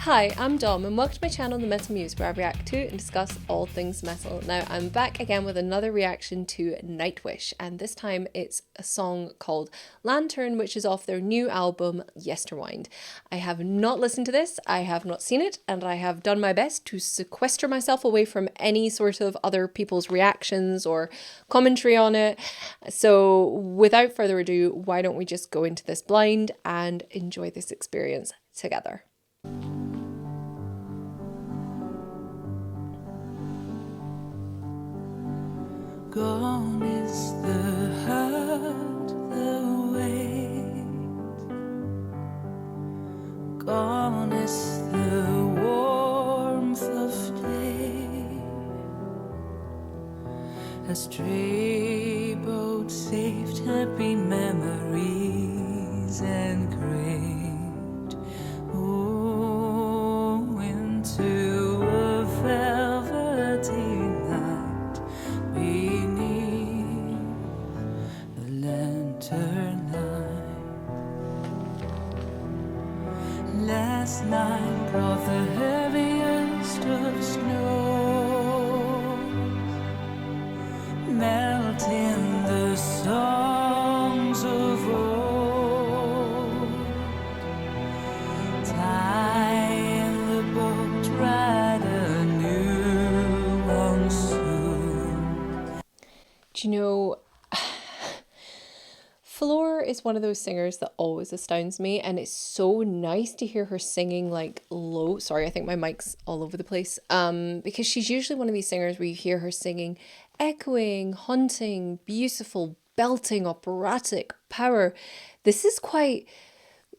Hi, I'm Dom and welcome to my channel The Metal Muse, where I react to and discuss all things metal. Now I'm back again with another reaction to Nightwish, and this time it's a song called Lantern, which is off their new album Yesterwynde. I have not listened to this, I have not seen it, and I have done my best to sequester myself away from any sort of other people's reactions or commentary on it. So without further ado, why don't we just go into this blind and enjoy this experience together. Gone is the hurt, the weight. Gone is the warmth of day. A stray boat saved happy memories and craved into a velvety night beneath the lanternlight. Last night brought the heaviest of snows, melting the songs of old, tying the boat, ride a new one soon. Do you know, Flor is one of those singers that always astounds me, and it's so nice to hear her singing like low. Sorry, I think my mic's all over the place. Because she's usually one of these singers where you hear her singing echoing, haunting, beautiful, belting, operatic power. This is quite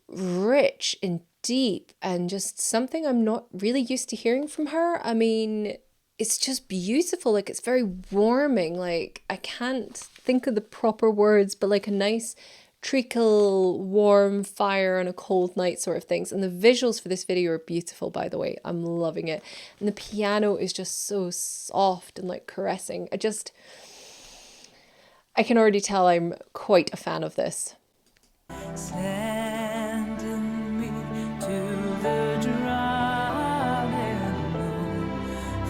rich and deep and just something I'm not really used to hearing from her. I mean, it's just beautiful. Like, it's very warming. Like, I can't think of the proper words, but like a nice treacle, warm fire on a cold night sort of things. And the visuals for this video are beautiful, by the way. I'm loving it. And the piano is just so soft and like caressing. I can already tell I'm quite a fan of this. Sending me to the drawing room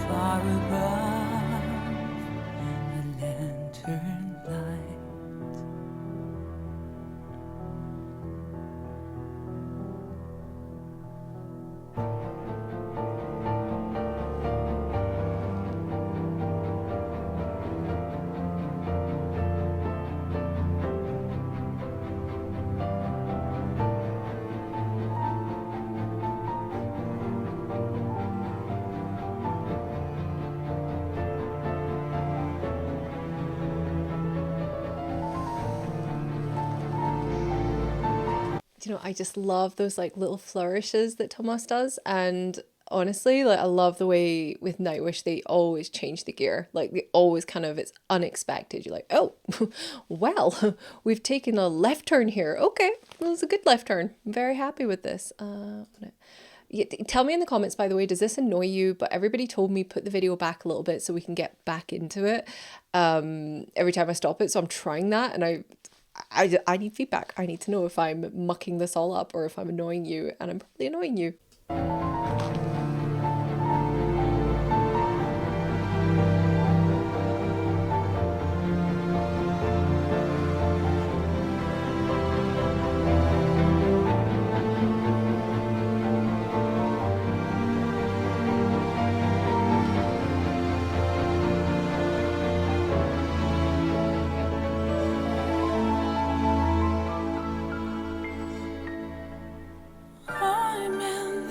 far above the lantern light. You know, I just love those like little flourishes that Thomas does, and honestly, like, I love the way with Nightwish they always change the gear. Like, they always kind of, it's unexpected. You're like, oh, well, we've taken a left turn here. Okay, well, it's a good left turn. I'm very happy with this. Tell me in the comments, by the way, does this annoy you? But everybody told me put the video back a little bit so we can get back into it every time I stop it. So I'm trying that, and I need feedback. I need to know if I'm mucking this all up or if I'm annoying you, and I'm probably annoying you. I'm in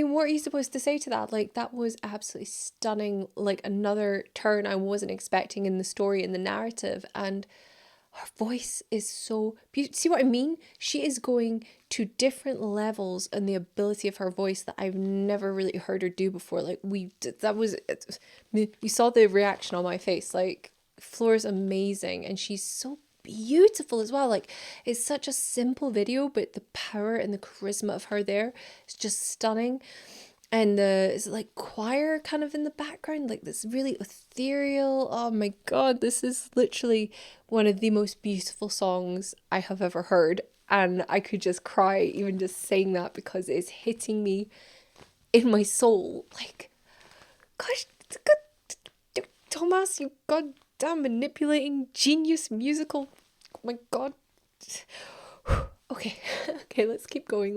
mean, what are you supposed to say to that? Like, that was absolutely stunning. Like, another turn I wasn't expecting in the story, in the narrative. And her voice is so beautiful. See what I mean? She is going to different levels in the ability of her voice that I've never really heard her do before. Like, you saw the reaction on my face. Like, Floor's amazing, and she's so beautiful as well. Like, it's such a simple video, but the power and the charisma of her there is just stunning. And it's like choir kind of in the background, like this really ethereal. Oh my god, this is literally one of the most beautiful songs I have ever heard, and I could just cry even just saying that because it's hitting me in my soul. Like, gosh, Thomas, you goddamn manipulating genius musical. Oh my god. Okay, okay, let's keep going.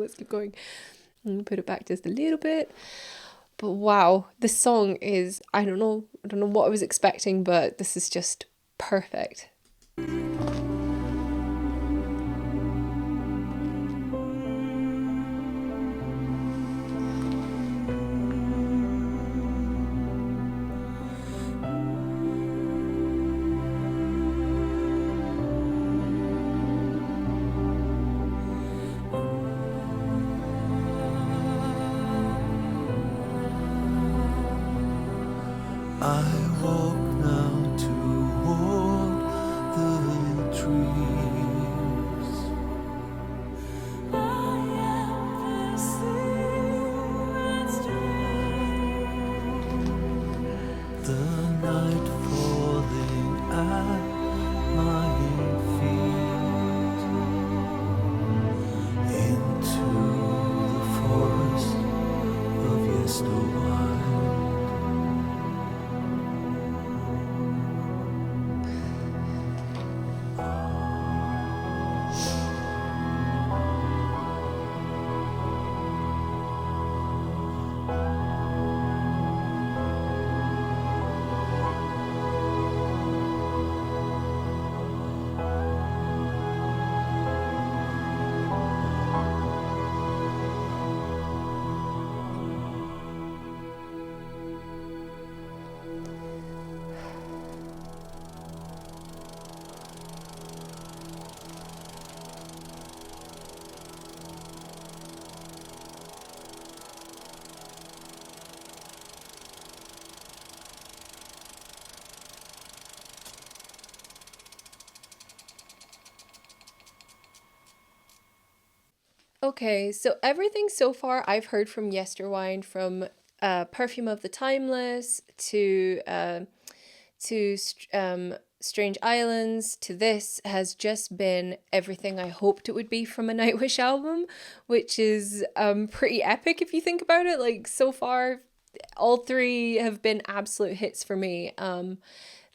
Put it back just a little bit. But wow, this song is, I don't know what I was expecting, but this is just perfect. I walk now toward the trees. I am the sea stream. The night falling at my feet into the forest of Yesterwynde. Okay, so everything so far I've heard from Yesterwynde, from Perfume of the Timeless to Strange Islands to this, has just been everything I hoped it would be from a Nightwish album, which is pretty epic if you think about it. Like, so far, all three have been absolute hits for me.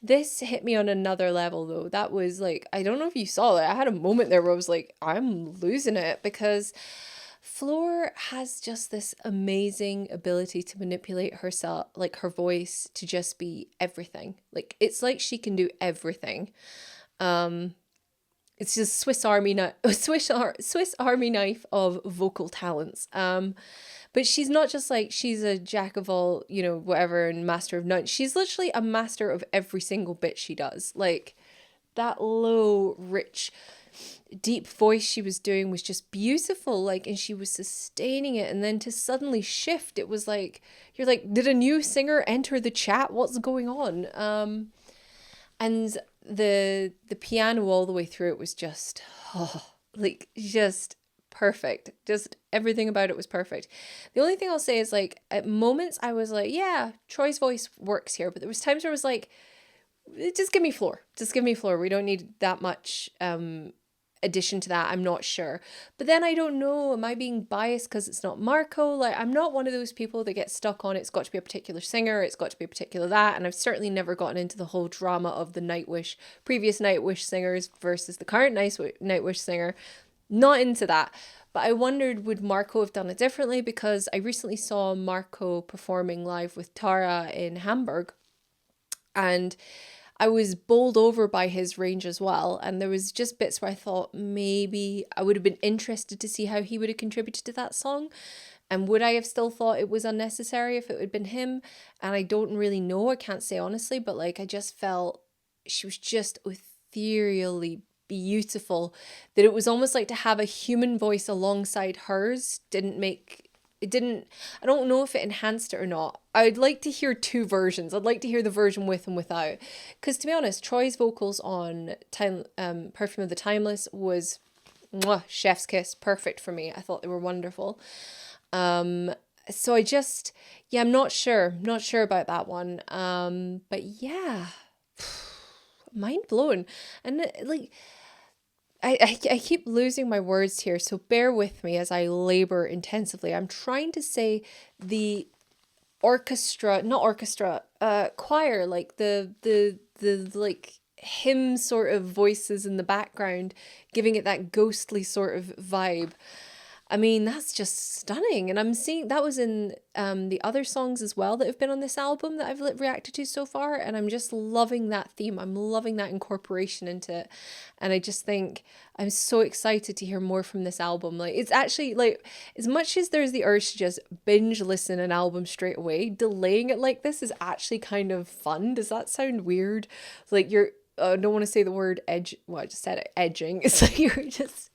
This hit me on another level though. That was like, I don't know if you saw it. I had a moment there where I was like, I'm losing it, because Floor has just this amazing ability to manipulate herself, like her voice, to just be everything. Like, it's like she can do everything. It's just Swiss Army knife of vocal talents. But she's not just like, she's a jack of all, whatever, and master of none. She's literally a master of every single bit she does. Like, that low, rich, deep voice she was doing was just beautiful. Like, and she was sustaining it. And then to suddenly shift, it was like, you're like, did a new singer enter the chat? What's going on? And the piano all the way through it was just, just perfect. Just everything about it was perfect. The only thing I'll say is, like, at moments I was like, yeah, Troy's voice works here, but there was times where I was like, just give me Floor. Just give me Floor. We don't need that much addition to that. I'm not sure. But then I don't know, am I being biased because it's not Marco? Like, I'm not one of those people that get stuck on it's got to be a particular singer, it's got to be a particular that, and I've certainly never gotten into the whole drama of the previous Nightwish singers versus the current Nightwish singer. Not into that. But I wondered, would Marco have done it differently? Because I recently saw Marco performing live with Tara in Hamburg, and I was bowled over by his range as well. And there was just bits where I thought maybe I would have been interested to see how he would have contributed to that song. And would I have still thought it was unnecessary if it had been him? And I don't really know. I can't say honestly, but like I just felt she was just ethereally beautiful, that it was almost like to have a human voice alongside hers didn't make it didn't I don't know if it enhanced it or not. I'd like to hear two versions. I'd like to hear the version with and without, because to be honest, Troy's vocals on Perfume of the Timeless was mwah, chef's kiss, perfect for me. I thought they were wonderful. So I just, yeah, I'm not sure about that one. But yeah, mind blown. And like, I keep losing my words here, so bear with me as I labor intensively. I'm trying to say the choir, like the like hymn sort of voices in the background, giving it that ghostly sort of vibe. I mean, that's just stunning. And I'm seeing that was in the other songs as well that have been on this album that I've reacted to so far. And I'm just loving that theme. I'm loving that incorporation into it. And I just think I'm so excited to hear more from this album. Like, it's actually like, as much as there's the urge to just binge listen an album straight away, delaying it like this is actually kind of fun. Does that sound weird? Like, I don't want to say the word edge. Well, I just said it, edging. It's like you're just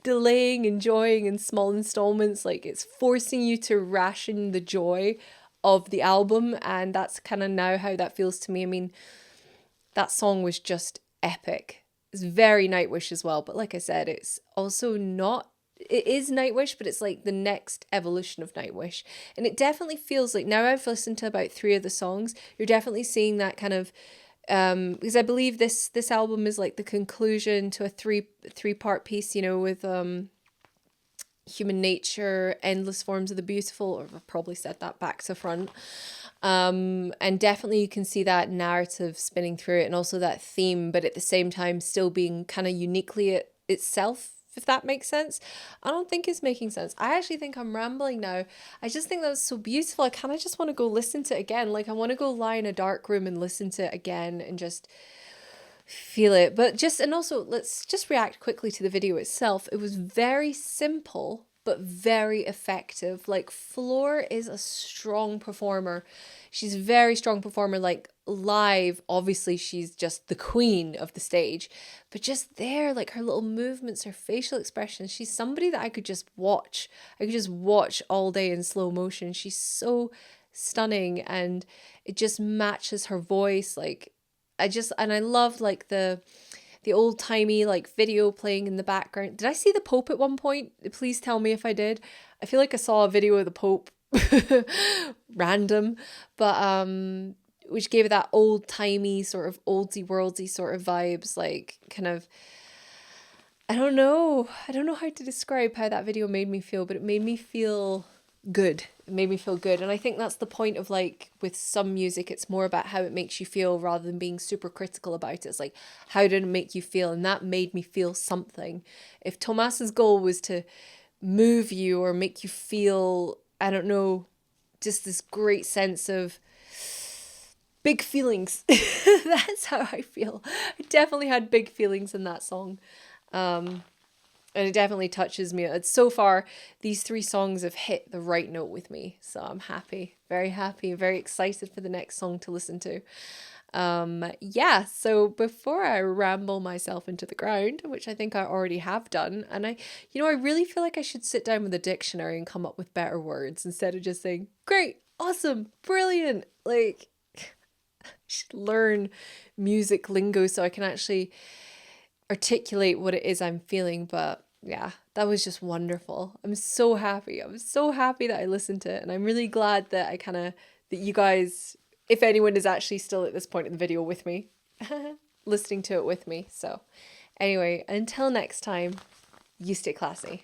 delaying, enjoying in small installments. Like, it's forcing you to ration the joy of the album, and that's kind of now how that feels to me. I mean, that song was just epic. It's very Nightwish as well, but like I said, it's also not, it is Nightwish, but it's like the next evolution of Nightwish. And it definitely feels like, now I've listened to about 3 of the songs, you're definitely seeing that kind of because I believe this album is like the conclusion to a three-part piece, you know, with Human Nature, Endless Forms of the Beautiful, or I've probably said that back to front. And definitely you can see that narrative spinning through it, and also that theme, but at the same time still being kind of uniquely itself, if that makes sense. I don't think it's making sense. I actually think I'm rambling now. I just think that's so beautiful. I kind of just want to go listen to it again. Like, I want to go lie in a dark room and listen to it again and just feel it. But just, and also let's just react quickly to the video itself. It was very simple, but very effective. Like, Floor is a strong performer. She's a very strong performer. Like, live, obviously she's just the queen of the stage, but just there, like, her little movements, her facial expressions, she's somebody that I could just watch. I could just watch all day in slow motion. She's so stunning, and it just matches her voice. Like, I love like the old-timey like video playing in the background. Did I see the Pope at one point? Please tell me if I did. I feel like I saw a video of the Pope random, but which gave it that old-timey sort of oldie worldy sort of vibes, like kind of, I don't know how to describe how that video made me feel, but it made me feel good. It made me feel good. And I think that's the point of, like, with some music, it's more about how it makes you feel rather than being super critical about it. It's like, how did it make you feel? And that made me feel something. If Tomas's goal was to move you or make you feel, I don't know, just this great sense of big feelings, that's how I feel. I definitely had big feelings in that song. And it definitely touches me. It's, so far, these 3 songs have hit the right note with me. So I'm happy, very excited for the next song to listen to. Yeah, so before I ramble myself into the ground, which I think I already have done, and I really feel like I should sit down with a dictionary and come up with better words instead of just saying, great, awesome, brilliant. Like, I should learn music lingo so I can actually articulate what it is I'm feeling. But yeah, that was just wonderful. I'm so happy. I was so happy that I listened to it, and I'm really glad that that you guys, if anyone is actually still at this point in the video with me, listening to it with me. So anyway, until next time, you stay classy.